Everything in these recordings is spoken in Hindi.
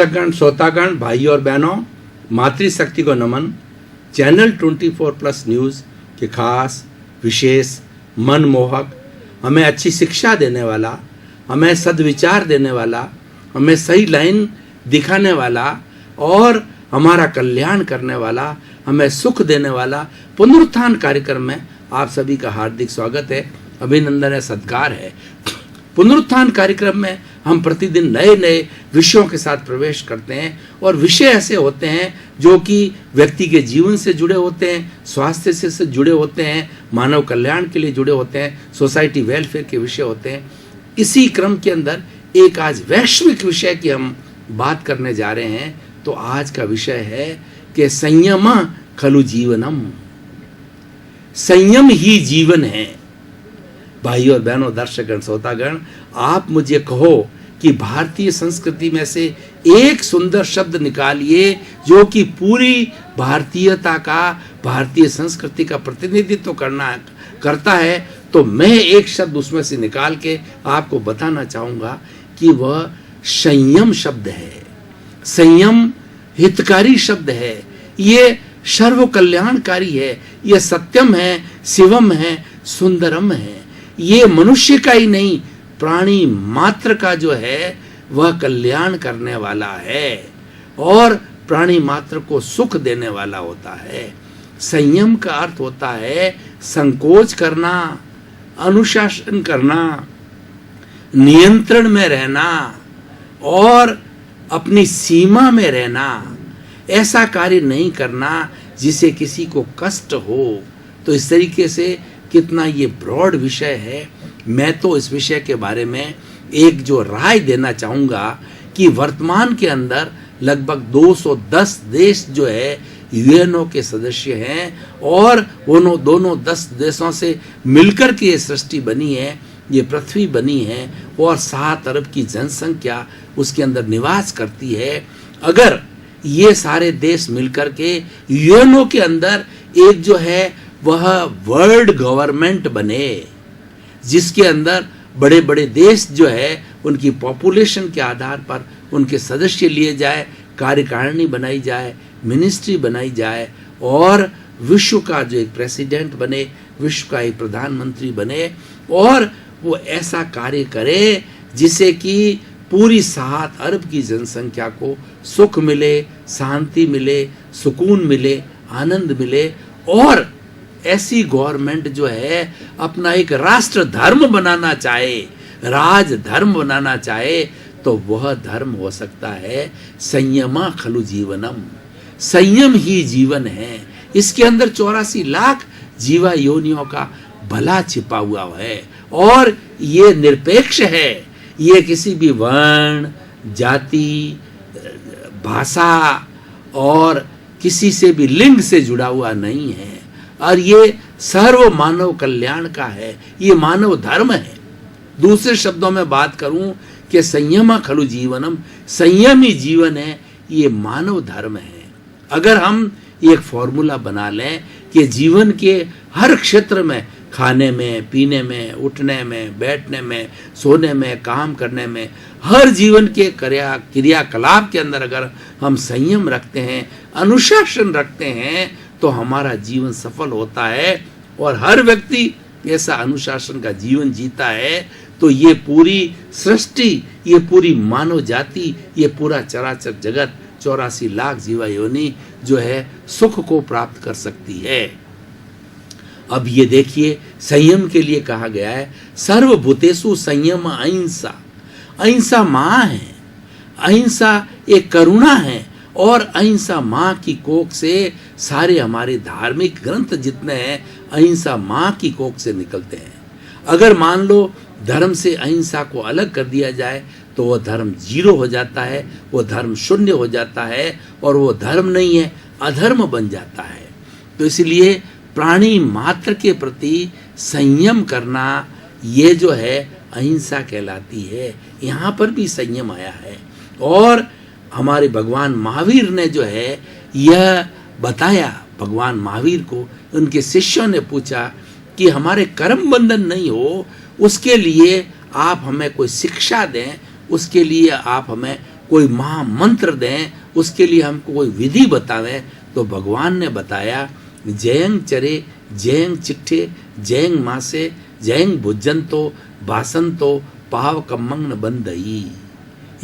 दर्शकगण, श्रोतागण, भाई और बहनों, मातृशक्ति को नमन। चैनल 24+ न्यूज़ के खास विशेष मनमोहक, हमें अच्छी शिक्षा देने वाला, हमें सद्विचार देने वाला, हमें सही लाइन दिखाने वाला और हमारा कल्याण करने वाला, हमें सुख देने वाला पुनरुत्थान कार्यक्रम में आप सभी का हार्दिक स्वागत है, अभिनंदन है, सत्कार है। पुनरुत्थान कार्यक्रम में हम प्रतिदिन नए नए विषयों के साथ प्रवेश करते हैं और विषय ऐसे होते हैं जो कि व्यक्ति के जीवन से जुड़े होते हैं, स्वास्थ्य से जुड़े होते हैं, मानव कल्याण के लिए जुड़े होते हैं, सोसाइटी वेलफेयर के विषय होते हैं। इसी क्रम के अंदर एक आज वैश्विक विषय की हम बात करने जा रहे हैं। तो आज का विषय है कि संयम खलु जीवनम, संयम ही जीवन है। भाई और बहनों, दर्शकगण, श्रोतागण, आप मुझे कहो कि भारतीय संस्कृति में से एक सुंदर शब्द निकालिए जो कि पूरी भारतीयता का, भारतीय संस्कृति का प्रतिनिधित्व करता है, तो मैं एक शब्द उसमें से निकाल के आपको बताना चाहूँगा कि वह संयम शब्द है। संयम हितकारी शब्द है, ये सर्व कल्याणकारी है, ये सत्यम है, शिवम है, सुंदरम है। ये मनुष्य का ही नहीं, प्राणी मात्र का जो है वह कल्याण करने वाला है और प्राणी मात्र को सुख देने वाला होता है। संयम का अर्थ होता है संकोच करना, अनुशासन करना, नियंत्रण में रहना और अपनी सीमा में रहना। ऐसा कार्य नहीं करना जिसे किसी को कष्ट हो। तो इस तरीके से कितना ये ब्रॉड विषय है। मैं तो इस विषय के बारे में एक जो राय देना चाहूँगा कि वर्तमान के अंदर लगभग 210 देश जो है यूएनओ के सदस्य हैं और उन दोनों 10 देशों से मिलकर के ये सृष्टि बनी है, ये पृथ्वी बनी है और 7 अरब की जनसंख्या उसके अंदर निवास करती है। अगर ये सारे देश मिलकर के यूएनओ के अंदर एक जो है वह वर्ल्ड गवर्नमेंट बने, जिसके अंदर बड़े बड़े देश जो है उनकी पॉपुलेशन के आधार पर उनके सदस्य लिए जाए, कार्यकारिणी बनाई जाए, मिनिस्ट्री बनाई जाए और विश्व का जो एक प्रेसिडेंट बने, विश्व का एक प्रधानमंत्री बने और वो ऐसा कार्य करे जिसे कि पूरी 7 अरब की जनसंख्या को सुख मिले, शांति मिले, सुकून मिले, आनंद मिले और ऐसी गवर्नमेंट जो है अपना एक राष्ट्र धर्म बनाना चाहे, राज धर्म बनाना चाहे, तो वह धर्म हो सकता है संयमा खलु जीवनम, संयम ही जीवन है। इसके अंदर 84 लाख जीवा योनियों का भला छिपा हुआ है और ये निरपेक्ष है। ये किसी भी वर्ण, जाति, भाषा और किसी से भी लिंग से जुड़ा हुआ नहीं है और ये सर्व मानव कल्याण का है, ये मानव धर्म है। दूसरे शब्दों में बात करूं कि संयम खलु जीवनम, संयम ही जीवन है, ये मानव धर्म है। अगर हम एक फॉर्मूला बना लें कि जीवन के हर क्षेत्र में, खाने में, पीने में, उठने में, बैठने में, सोने में, काम करने में, हर जीवन के क्रियाकलाप के अंदर अगर हम संयम रखते हैं, अनुशासन रखते हैं, तो हमारा जीवन सफल होता है और हर व्यक्ति ऐसा अनुशासन का जीवन जीता है तो ये पूरी सृष्टि, ये पूरी मानव जाति, ये पूरा चराचर जगत, 84 लाख जीवा योनि जो है सुख को प्राप्त कर सकती है। अब ये देखिए, संयम के लिए कहा गया है सर्वभूतेषु संयम अहिंसा। अहिंसा माँ है, अहिंसा एक करुणा है और अहिंसा माँ की कोख से सारे हमारे धार्मिक ग्रंथ जितने हैं अहिंसा माँ की कोख से निकलते हैं। अगर मान लो धर्म से अहिंसा को अलग कर दिया जाए तो वह धर्म जीरो हो जाता है, वो धर्म शून्य हो जाता है और वो धर्म नहीं है, अधर्म बन जाता है। तो इसलिए प्राणी मात्र के प्रति संयम करना ये जो है अहिंसा कहलाती है। यहाँ पर भी संयम आया है और हमारे भगवान महावीर ने जो है यह बताया। भगवान महावीर को उनके शिष्यों ने पूछा कि हमारे कर्म बंधन नहीं हो, उसके लिए आप हमें कोई शिक्षा दें, उसके लिए आप हमें कोई महामंत्र दें, उसके लिए हमको कोई विधि बतावें, तो भगवान ने बताया जयंग चरे जयंग चिट्ठे जयंग मासे जयंग भुजंतो बासंतो पाव कमंग बंदई।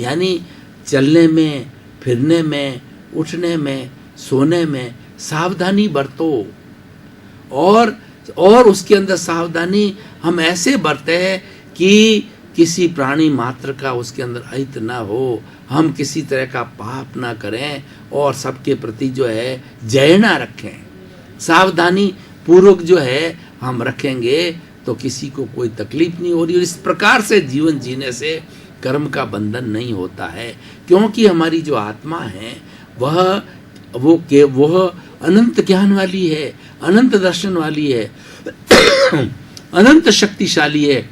यानी चलने में, फिरने में, उठने में, सोने में सावधानी बरतो, और उसके अंदर सावधानी हम ऐसे बरते हैं कि किसी प्राणी मात्र का उसके अंदर अहित ना हो, हम किसी तरह का पाप ना करें और सबके प्रति जो है जयना रखें। सावधानी पूर्वक जो है हम रखेंगे तो किसी को कोई तकलीफ नहीं हो रही। और इस प्रकार से जीवन जीने से कर्म का बंधन नहीं होता है, क्योंकि हमारी जो आत्मा है वह अनंत ज्ञान वाली है, अनंत दर्शन वाली है, अनंत शक्तिशाली है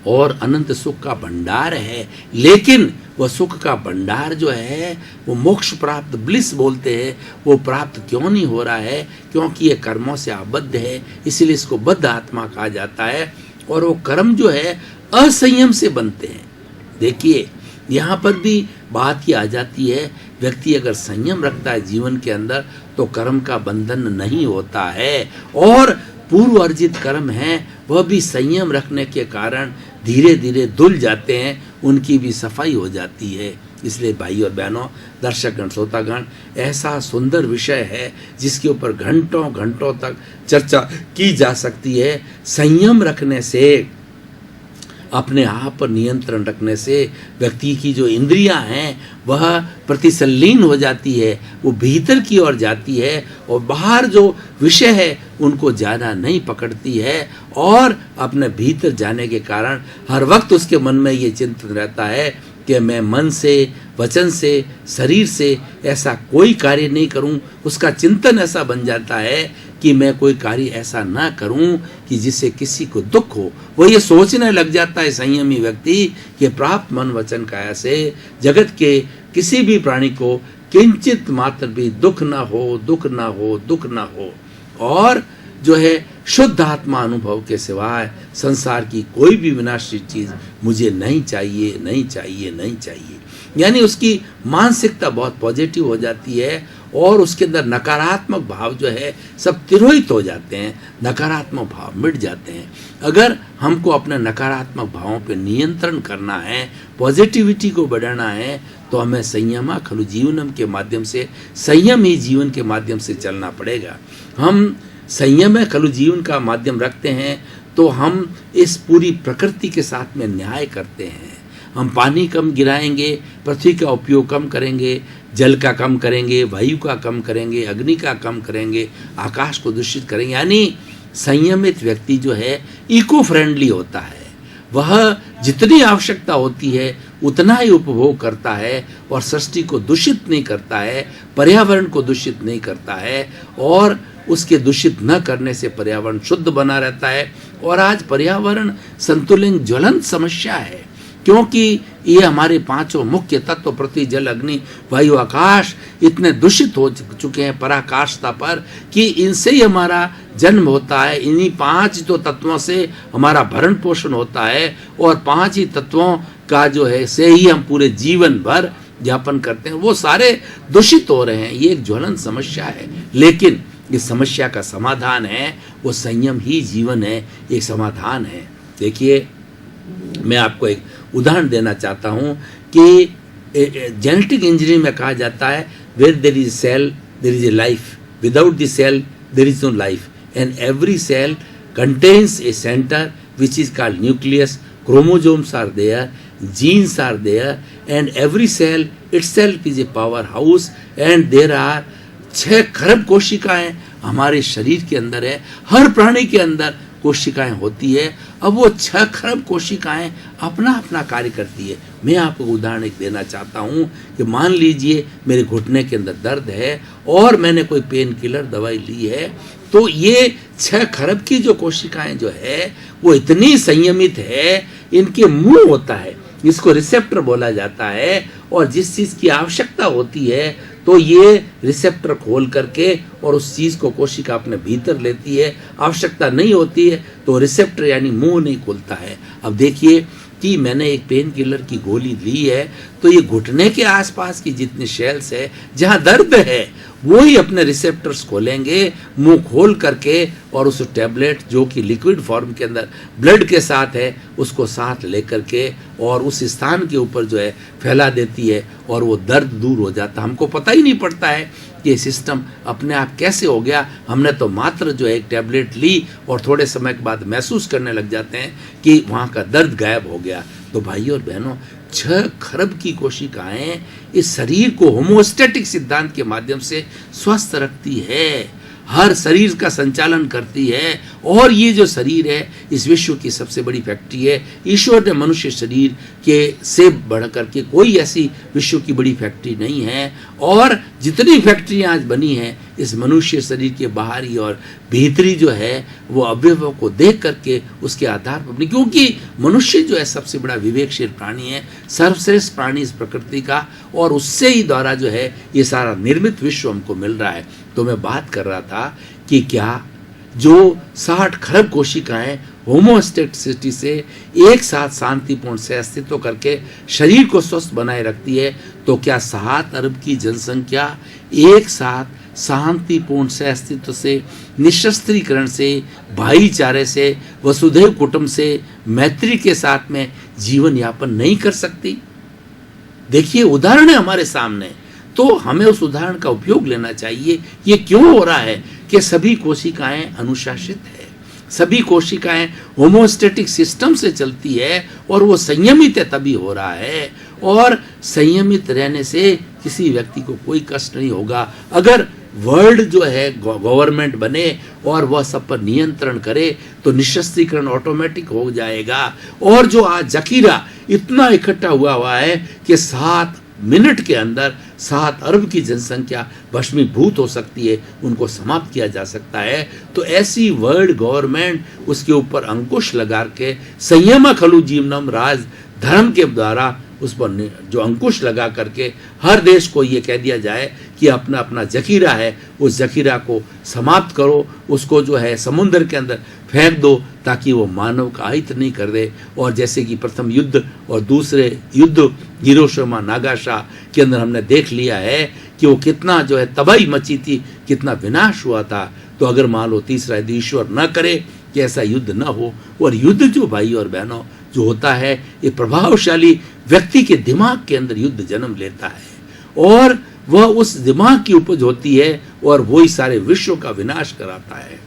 और अनंत सुख का भंडार है। लेकिन वह सुख का भंडार जो है वो मोक्ष प्राप्त, ब्लिस बोलते हैं, वो प्राप्त क्यों नहीं हो रहा है? क्योंकि ये कर्मों से आबद्ध है, इसलिए इसको बद्ध आत्मा कहा जाता है। और वो कर्म जो है असंयम से बनते हैं। देखिए यहाँ पर भी बात ही आ जाती है, व्यक्ति अगर संयम रखता है जीवन के अंदर तो कर्म का बंधन नहीं होता है, और पूर्व अर्जित कर्म है वह भी संयम रखने के कारण धीरे धीरे धुल जाते हैं, उनकी भी सफाई हो जाती है। इसलिए भाई और बहनों, दर्शकगण, श्रोतागण, ऐसा सुंदर विषय है जिसके ऊपर घंटों घंटों तक चर्चा की जा सकती है। संयम रखने से, अपने आप पर नियंत्रण रखने से व्यक्ति की जो इंद्रियां हैं वह प्रतिसल्लीन हो जाती है, वो भीतर की ओर जाती है और बाहर जो विषय है उनको ज़्यादा नहीं पकड़ती है, और अपने भीतर जाने के कारण हर वक्त उसके मन में ये चिंतन रहता है कि मैं मन से, वचन से, शरीर से ऐसा कोई कार्य नहीं करूं। उसका चिंतन ऐसा बन जाता है कि मैं कोई कार्य ऐसा ना करूं कि जिससे किसी को दुख हो। वो ये सोचने लग जाता है संयमी व्यक्ति कि प्राप्त मन वचन काया से जगत के किसी भी प्राणी को किंचित मात्र भी दुख ना हो, दुख ना हो, दुख ना हो। और जो है शुद्ध आत्मा अनुभव के सिवाय संसार की कोई भी विनाशी चीज मुझे नहीं चाहिए, नहीं चाहिए, नहीं चाहिए। यानी उसकी मानसिकता बहुत पॉजिटिव हो जाती है और उसके अंदर नकारात्मक भाव जो है सब तिरोहित हो जाते हैं, नकारात्मक भाव मिट जाते हैं। अगर हमको अपने नकारात्मक भावों पर नियंत्रण करना है, पॉजिटिविटी को बढ़ाना है, तो हमें संयमा खलु जीवनम के माध्यम से, संयम ही जीवन के माध्यम से चलना पड़ेगा। हम संयम खलु जीवन का माध्यम रखते हैं तो हम इस पूरी प्रकृति के साथ में न्याय करते हैं। हम पानी कम गिराएंगे, पृथ्वी का उपयोग कम करेंगे, जल का कम करेंगे, वायु का कम करेंगे, अग्नि का कम करेंगे, आकाश को दूषित करेंगे। यानी संयमित व्यक्ति जो है इको फ्रेंडली होता है, वह जितनी आवश्यकता होती है उतना ही उपभोग करता है और सृष्टि को दूषित नहीं करता है, पर्यावरण को दूषित नहीं करता है, और उसके दूषित न करने से पर्यावरण शुद्ध बना रहता है। और आज पर्यावरण संतुलन ज्वलंत समस्या है, क्योंकि ये हमारे पांचों मुख्य तत्व पृथ्वी, जल, अग्नि, वायु, आकाश इतने दूषित हो चुके हैं पराकाष्ठता पर कि इनसे ही हमारा जन्म होता है। इन्हीं पांच जो तत्वों से हमारा भरण पोषण होता है और पांच ही तत्वों का जो है से ही हम पूरे जीवन भर यापन करते हैं, वो सारे दूषित हो रहे हैं। ये एक ज्वलंत समस्या है, लेकिन इस समस्या का समाधान है वो संयम ही जीवन है, एक समाधान है। देखिए मैं आपको एक उदाहरण देना चाहता हूँ कि जेनेटिक इंजीनियरिंग में कहा जाता है where there is cell there is a life, without the cell there is no life, and every cell contains a centre which is called nucleus, chromosomes are there, genes are there, and every cell itself is a powerhouse, and there are 6 खरब कोशिकाएं हमारे शरीर के अंदर है, हर प्राणी के अंदर कोशिकाएं होती है। अब वो 6 खरब कोशिकाएं अपना अपना कार्य करती है। मैं आपको उदाहरण एक देना चाहता हूँ कि मान लीजिए मेरे घुटने के अंदर दर्द है और मैंने कोई पेन किलर दवाई ली है, तो ये 6 खरब की जो कोशिकाएं जो है वो इतनी संयमित है, इनके मुंह होता है, इसको रिसेप्टर बोला जाता है, और जिस चीज़ की आवश्यकता होती है तो ये रिसेप्टर खोल करके और उस चीज़ को कोशिका अपने भीतर लेती है। आवश्यकता नहीं होती है तो रिसेप्टर यानी मुंह नहीं खुलता है। अब देखिए कि मैंने एक पेन किलर की गोली ली है तो ये घुटने के आसपास की जितनी सेल्स है जहाँ दर्द है वो ही अपने रिसेप्टर्स खोलेंगे मुंह खोल करके और उस टैबलेट जो कि लिक्विड फॉर्म के अंदर ब्लड के साथ है उसको साथ लेकर के और उस स्थान के ऊपर जो है फैला देती है और वो दर्द दूर हो जाता है। हमको पता ही नहीं पड़ता है कि ये सिस्टम अपने आप कैसे हो गया। हमने तो मात्र जो है एक टैबलेट ली और थोड़े समय के बाद महसूस करने लग जाते हैं कि वहाँ का दर्द गायब हो गया। तो भाइयों और बहनों 6 खरब की कोशिकाएं इस शरीर को होमोस्टैटिक सिद्धांत के माध्यम से स्वस्थ रखती है, हर शरीर का संचालन करती है। और ये जो शरीर है इस विश्व की सबसे बड़ी फैक्ट्री है। ईश्वर ने मनुष्य शरीर के से बढ़ करके कोई ऐसी विश्व की बड़ी फैक्ट्री नहीं है। और जितनी फैक्ट्रियाँ आज बनी हैं इस मनुष्य शरीर के बाहरी और भीतरी जो है वो अवयवों को देख करके उसके आधार पर बनी, क्योंकि मनुष्य जो है सबसे बड़ा विवेकशील प्राणी है, सर्वश्रेष्ठ प्राणी इस प्रकृति का, और उससे ही द्वारा जो है ये सारा निर्मित विश्व हमको मिल रहा है। तो मैं बात कर रहा था कि क्या जो 60 खरब कोशिकाएं होमोस्टैटिसिटी से एक साथ शांतिपूर्ण से अस्तित्व करके शरीर को स्वस्थ बनाए रखती है, तो क्या 7 अरब की जनसंख्या एक साथ शांतिपूर्ण से अस्तित्व से, निशस्त्रीकरण से, भाईचारे से, वसुधैव कुटुंब से, मैत्री के साथ में जीवन यापन नहीं कर सकती? देखिए उदाहरण है हमारे सामने, तो हमें उस उदाहरण का उपयोग लेना चाहिए। ये क्यों हो रहा है कि सभी कोशिकाएं अनुशासित है, सभी कोशिकाएं होमोस्टैटिक सिस्टम से चलती है और वो संयमित है, तभी हो रहा है। और संयमित रहने से किसी व्यक्ति को कोई कष्ट नहीं होगा। अगर वर्ल्ड जो है गवर्नमेंट बने और वह सब पर नियंत्रण करे तो निशस्त्रीकरण ऑटोमेटिक हो जाएगा। और जो आज जखीरा इतना इकट्ठा हुआ है कि 7 मिनट के अंदर 7 अरब की जनसंख्या भस्मीभूत हो सकती है, उनको समाप्त किया जा सकता है। तो ऐसी वर्ल्ड गवर्नमेंट उसके ऊपर अंकुश लगा के संयम खलु जीवनम राज धर्म के द्वारा उस पर जो अंकुश लगा करके हर देश को ये कह दिया जाए कि अपना अपना जखीरा है उस जखीरा को समाप्त करो, उसको जो है समुद्र के अंदर फेंक दो ताकि वो मानव का अहित नहीं कर दे। और जैसे कि प्रथम युद्ध और दूसरे युद्ध हिरोशिमा नागासा के अंदर हमने देख लिया है कि वो कितना जो है तबाही मची थी, कितना विनाश हुआ था। तो अगर मान लो तीसरा यदि ईश्वर न करे कि ऐसा युद्ध न हो, और युद्ध जो भाई और बहनों जो होता है ये प्रभावशाली व्यक्ति के दिमाग के अंदर युद्ध जन्म लेता है और वह उस दिमाग की उपज होती है और वही सारे विश्व का विनाश कराता है।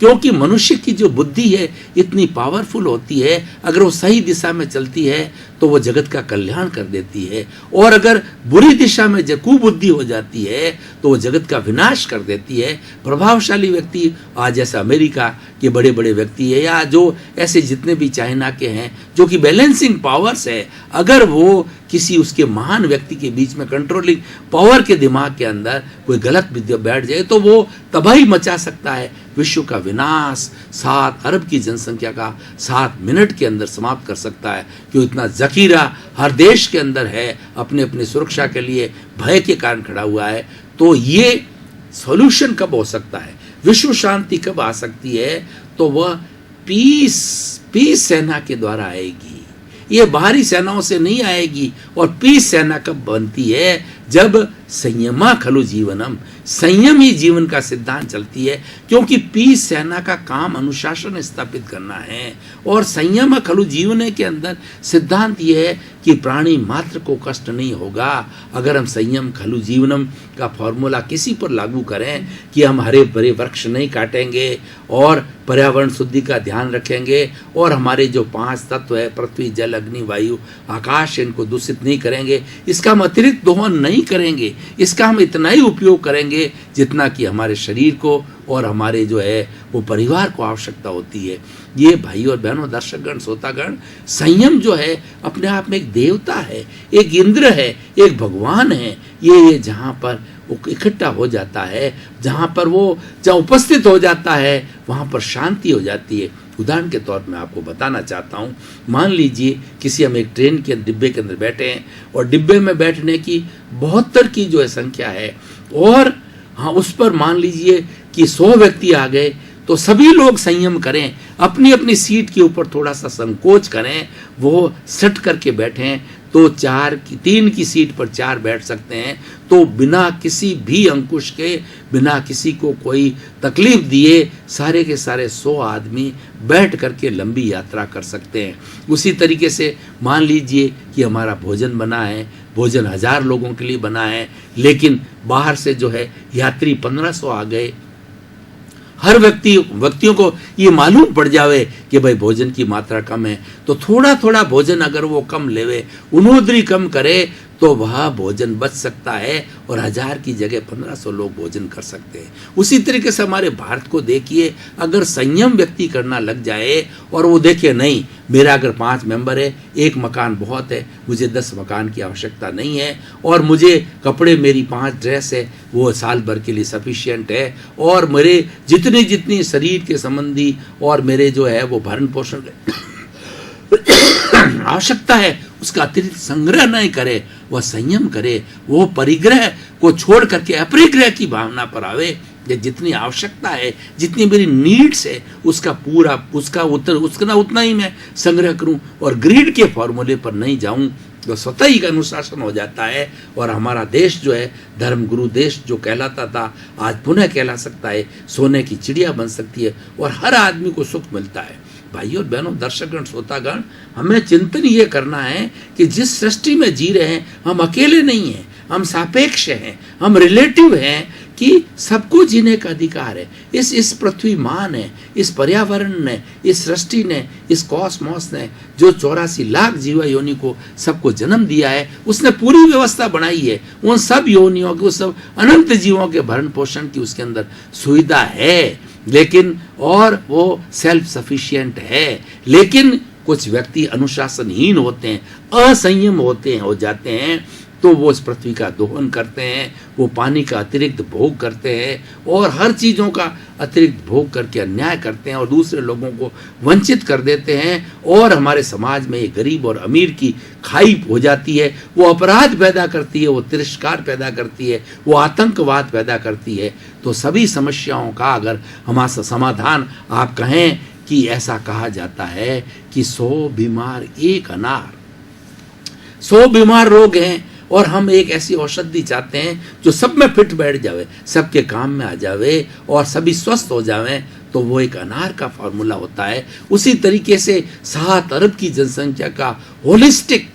क्योंकि मनुष्य की जो बुद्धि है इतनी पावरफुल होती है, अगर वो सही दिशा में चलती है तो वो जगत का कल्याण कर देती है, और अगर बुरी दिशा में कुबुद्धि हो जाती है तो वो जगत का विनाश कर देती है। प्रभावशाली व्यक्ति आज जैसे अमेरिका के बड़े बड़े व्यक्ति है या जो ऐसे जितने भी चाइना के हैं जो कि बैलेंसिंग पावर्स है, अगर वो किसी उसके महान व्यक्ति के बीच में कंट्रोलिंग पावर के दिमाग के अंदर कोई गलत विद्या बैठ जाए तो वो तबाही मचा सकता है, विश्व का विनाश 7 अरब की जनसंख्या का 7 मिनट के अंदर समाप्त कर सकता है। क्यों इतना जखीरा हर देश के अंदर है, अपने अपने सुरक्षा के लिए भय के कारण खड़ा हुआ है। तो ये सॉल्यूशन कब हो सकता है, विश्व शांति कब आ सकती है, तो वह पीस सेना के द्वारा आएगी, ये बाहरी सेनाओं से नहीं आएगी। और पीस सेना कब बनती है, जब संयमा खलु जीवनम, संयम ही जीवन का सिद्धांत चलती है। क्योंकि पीस सेना का काम अनुशासन स्थापित करना है और संयम खलु जीवन के अंदर सिद्धांत यह है कि प्राणी मात्र को कष्ट नहीं होगा। अगर हम संयम खलु जीवनम का फॉर्मूला किसी पर लागू करें कि हम हरे भरे वृक्ष नहीं काटेंगे और पर्यावरण शुद्धि का ध्यान रखेंगे और हमारे जो 5 तत्व है पृथ्वी जल अग्नि वायु आकाश इनको दूषित नहीं करेंगे, इसका हम अतिरिक्त दोहन नहीं करेंगे, इसका हम इतना ही उपयोग करेंगे जितना कि हमारे शरीर को और हमारे जो है वो परिवार को आवश्यकता होती है। ये भाई और बहनों, दर्शकगण, श्रोतागण, संयम जो है अपने आप में एक देवता है, एक इंद्र है, एक भगवान है। ये जहाँ पर वो इकट्ठा हो जाता है, जहाँ पर वो जहाँ उपस्थित हो जाता है वहाँ पर शांति हो जाती है। उदाहरण के तौर पर मैं आपको बताना चाहता हूँ, मान लीजिए किसी हम एक ट्रेन के डिब्बे के अंदर बैठे हैं और डिब्बे में बैठने की 72 की जो है संख्या है और हाँ उस पर मान लीजिए कि 100 व्यक्ति आ गए, तो सभी लोग संयम करें, अपनी अपनी सीट के ऊपर थोड़ा सा संकोच करें, वो सट करके बैठें तो 3 की सीट पर 4 बैठ सकते हैं। तो बिना किसी भी अंकुश के, बिना किसी को कोई तकलीफ दिए सारे के सारे 100 आदमी बैठ करके लंबी यात्रा कर सकते हैं। उसी तरीके से मान लीजिए कि हमारा भोजन बना है, भोजन 1000 लोगों के लिए बना है, लेकिन बाहर से जो है यात्री 1500 आ गए। हर व्यक्तियों को ये मालूम पड़ जावे कि भाई भोजन की मात्रा कम है, तो थोड़ा थोड़ा भोजन अगर वो कम लेवे, उनोदरी कम करे, तो वह भोजन बच सकता है और 1000 की जगह 1500 लोग भोजन कर सकते हैं। उसी तरीके से हमारे भारत को देखिए, अगर संयम व्यक्ति करना लग जाए और वो देखे नहीं, मेरा अगर 5 मेंबर है, 1 मकान बहुत है, मुझे 10 मकान की आवश्यकता नहीं है, और मुझे कपड़े, मेरी 5 ड्रेस है, वो साल भर के लिए सफिशिएंट है, और मेरे जितनी शरीर के संबंधी और मेरे जो है वो भरण पोषण आवश्यकता है, उसका अतिरिक्त संग्रह नहीं करे, वह संयम करे, वो परिग्रह को छोड़ करके अपरिग्रह की भावना पर आवे। ये जितनी आवश्यकता है, जितनी मेरी नीड्स है, उसका उतना ही मैं संग्रह करूं और ग्रीड के फॉर्मूले पर नहीं जाऊं, तो स्वतः ही अनुशासन हो जाता है। और हमारा देश जो है धर्मगुरु देश जो कहलाता था, आज पुनः कहला सकता है, सोने की चिड़िया बन सकती है और हर आदमी को सुख मिलता है। भाइयों बहनों, दर्शकगण, श्रोतागण, हमें चिंतन ये करना है कि जिस सृष्टि में जी रहे हैं, हम अकेले नहीं हैं, हम सापेक्ष हैं, हम रिलेटिव हैं, कि सबको जीने का अधिकार है। इस पृथ्वी माँ ने, इस पर्यावरण ने, इस सृष्टि ने, इस कॉस्मोस ने जो 84 लाख जीवा योनि को सबको जन्म दिया है, उसने पूरी व्यवस्था बनाई है। उन सब योनियों के, उस सब अनंत जीवों के भरण पोषण की उसके अंदर सुविधा है, लेकिन और वो सेल्फ सफिशिएंट है। लेकिन कुछ व्यक्ति अनुशासनहीन होते हैं, असंयम हो जाते हैं, तो वो इस पृथ्वी का दोहन करते हैं, वो पानी का अतिरिक्त भोग करते हैं और हर चीज़ों का अतिरिक्त भोग करके अन्याय करते हैं और दूसरे लोगों को वंचित कर देते हैं। और हमारे समाज में ये गरीब और अमीर की खाई हो जाती है, वो अपराध पैदा करती है, वो तिरस्कार पैदा करती है, वो आतंकवाद पैदा करती है। तो सभी समस्याओं का अगर हमारा समाधान आप कहें कि ऐसा कहा जाता है कि 100 बीमार 1 अनार, 100 बीमार रोग हैं और हम एक ऐसी औषधि चाहते हैं जो सब में फिट बैठ जावे, सबके काम में आ जावे और सभी स्वस्थ हो जावें, तो वो एक अनार का फॉर्मूला होता है। उसी तरीके से 7 अरब की जनसंख्या का होलिस्टिक,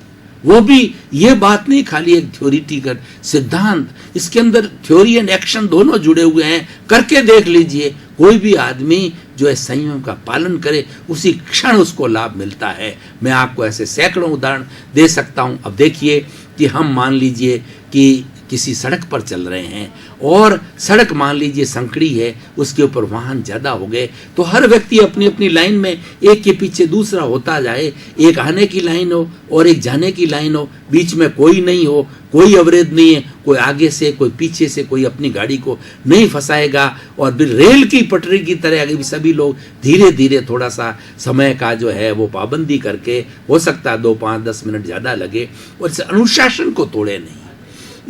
वो भी ये बात नहीं खाली एक थ्योरिटिकल सिद्धांत, इसके अंदर थ्योरी एंड एक्शन दोनों जुड़े हुए हैं। करके देख लीजिए, कोई भी आदमी जो है संयम का पालन करे, उसी क्षण उसको लाभ मिलता है। मैं आपको ऐसे सैकड़ों उदाहरण दे सकता हूँ। अब देखिए कि हम मान लीजिए कि किसी सड़क पर चल रहे हैं और सड़क मान लीजिए संकड़ी है, उसके ऊपर वाहन ज़्यादा हो गए, तो हर व्यक्ति अपनी अपनी लाइन में एक के पीछे दूसरा होता जाए, एक आने की लाइन हो और एक जाने की लाइन हो, बीच में कोई नहीं हो, कोई अवरोध नहीं है, कोई आगे से कोई पीछे से कोई अपनी गाड़ी को नहीं फंसाएगा। और फिर रेल की पटरी की तरह आगे भी सभी लोग धीरे धीरे थोड़ा सा समय का जो है वो पाबंदी करके, हो सकता है 2, 5, 10 मिनट ज़्यादा लगे, और इस अनुशासन को तोड़े नहीं।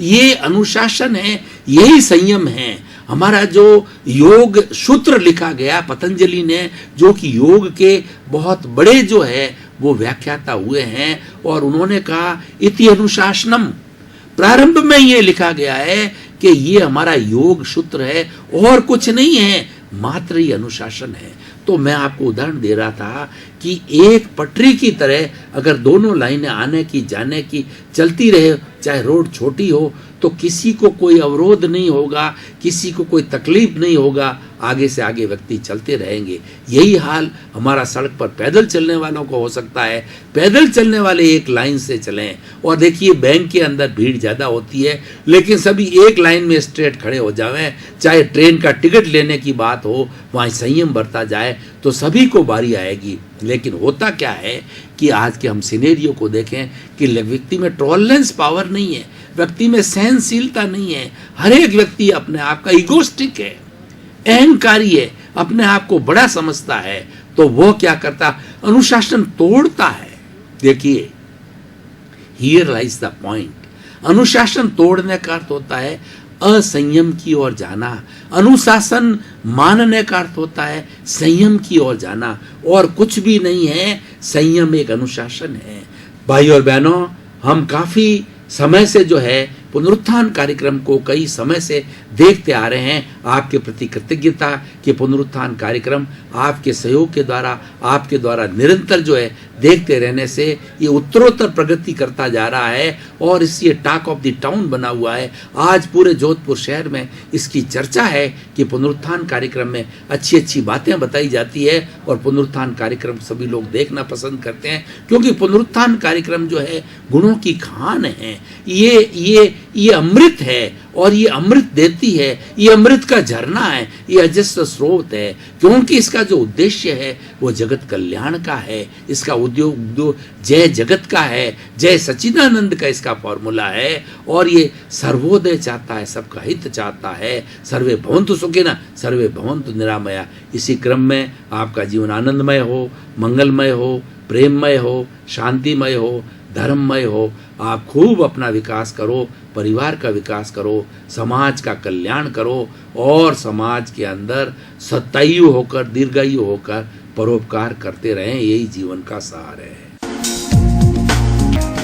ये अनुशासन है, यही संयम है। हमारा जो योग सूत्र लिखा गया पतंजलि ने, जो कि योग के बहुत बड़े जो है वो व्याख्याता हुए हैं, और उन्होंने कहा इति अनुशासनम, प्रारंभ में ये लिखा गया है कि ये हमारा योग सूत्र है और कुछ नहीं है, मात्र ही अनुशासन है। तो मैं आपको उदाहरण दे रहा था कि एक पटरी की तरह अगर दोनों लाइनें आने की जाने की चलती रहे, चाहे रोड छोटी हो, तो किसी को कोई अवरोध नहीं होगा, किसी को कोई तकलीफ नहीं होगा, आगे से आगे व्यक्ति चलते रहेंगे। यही हाल हमारा सड़क पर पैदल चलने वालों को हो सकता है। पैदल चलने वाले एक लाइन से चलें, और देखिए बैंक के अंदर भीड़ ज़्यादा होती है, लेकिन सभी एक लाइन में स्ट्रेट खड़े हो जाएं। चाहे ट्रेन का टिकट लेने की बात हो, वहाँ संयम बरता जाए तो सभी को बारी आएगी। लेकिन होता क्या है कि आज के हम सिनेरियो को देखें कि व्यक्ति में टॉलरेंस पावर नहीं है, व्यक्ति में सहनशीलता नहीं है। हर एक व्यक्ति अपने आप का इगोस्टिक है, अहंकारी है, अपने आप को बड़ा समझता है। तो वो क्या करता, अनुशासन तोड़ता है। देखिए, हियर लाइज द पॉइंट। अनुशासन तोड़ने का अर्थ होता है असंयम की ओर जाना, अनुशासन मानने का अर्थ होता है संयम की ओर जाना, और कुछ भी नहीं है। संयम एक अनुशासन है। भाई और बहनों, हम काफ़ी समय से जो है पुनरुत्थान कार्यक्रम को कई समय से देखते आ रहे हैं। आपके प्रति कृतज्ञता कि पुनरुत्थान कार्यक्रम आपके सहयोग के द्वारा, आपके द्वारा निरंतर जो है देखते रहने से ये उत्तरोत्तर प्रगति करता जा रहा है और इससे टॉक ऑफ द टाउन बना हुआ है। आज पूरे जोधपुर शहर में इसकी चर्चा है कि पुनरुत्थान कार्यक्रम में अच्छी अच्छी बातें बताई जाती है और पुनरुत्थान कार्यक्रम सभी लोग देखना पसंद करते हैं, क्योंकि पुनरुत्थान कार्यक्रम जो है गुणों की खान है। ये अमृत है और ये अमृत देती है, ये अमृत का झरना है, ये अजस्र स्रोत है, क्योंकि इसका जो उद्देश्य है वो जगत कल्याण का है। इसका उद्योग जय जगत का है, जय सच्चिदानंद का इसका फॉर्मूला है और ये सर्वोदय चाहता है, सबका हित चाहता है। सर्वे भवन्तु सुखिनः सर्वे भवन्तु निरामया। इसी क्रम में आपका जीवन आनंदमय हो, मंगलमय हो, प्रेममय हो, शांतिमय हो, धर्ममय हो। आप खूब अपना विकास करो, परिवार का विकास करो, समाज का कल्याण करो और समाज के अंदर सतायु होकर, दीर्घायु होकर परोपकार करते रहें। यही जीवन का सार है।